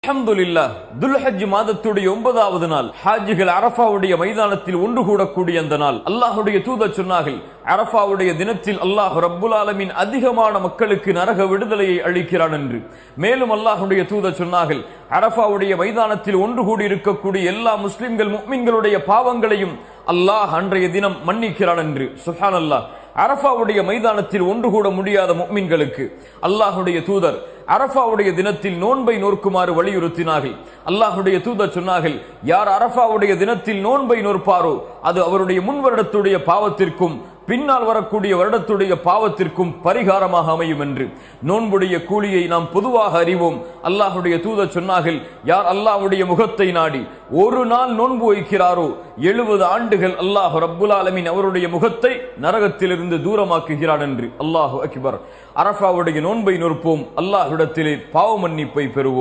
அல்ஹம்துலில்லாஹ், துல்ஹஜ் மாதத்துடைய 9வது நாள் ஹாஜிகள் அரஃபாவுடைய மைதானத்தில் ஒன்று கூடக்கூடிய அந்த நாள். அல்லாஹ்வுடைய தூதர் சொன்னார்கள், அரஃபாவுடைய தினத்தில் அல்லாஹ் ரப்புல் ஆலமீன் அதிகமான மக்களுக்கு நரக விடுதலையை அளிக்கிறான் என்று. மேலும் அல்லாஹ்வுடைய தூதர் சொன்னார்கள், அரஃபாவுடைய மைதானத்தில் ஒன்று கூடி இருக்கக்கூடிய எல்லா முஸ்லிம்கள் முஃமின்களுடைய பாவங்களையும் அல்லாஹ் அன்றைய தினம் மன்னிக்கிறான் என்று. சுப்ஹானல்லாஹ், அரஃபாவுடைய மைதானத்தில் ஒன்று கூட முடியாத முஃமின்களுக்கு அல்லாஹ்வுடைய தூதர் அரஃபாவுடைய தினத்தில் நோன்பை நோக்குமாறு வலியுறுத்தினார்கள். அல்லாஹ்வுடைய தூதர் சொன்னார்கள், யார் அரஃபாவுடைய தினத்தில் நோன்பை நோற்பாரோ அது அவருடைய முன் வருடத்துடைய பாவத்திற்கும் பின்னால் வரக்கூடிய வருடத்துடைய பாவத்திற்கும் பரிகாரமாக அமையும் என்று. நோன்புடைய கூலியை நாம் பொதுவாக அறிவோம். அல்லாஹ்வுடைய தூதர் சொன்னார்கள், யார் அல்லாஹ்வுடைய முகத்தை நாடி ஒரு நாள் நோன்பு வைக்கிறாரோ 70 ஆண்டுகள் அல்லாஹ் ரப்புல் ஆலமீன் அவருடைய முகத்தை நரகத்திலிருந்து தூரமாக்குகிறான் என்று. அல்லாஹு அக்பர். அரஃபாவுடைய நோன்பை நோற்போம், அல்லாஹ்விடத்திலே பாவ மன்னிப்பை பெறுவோம்.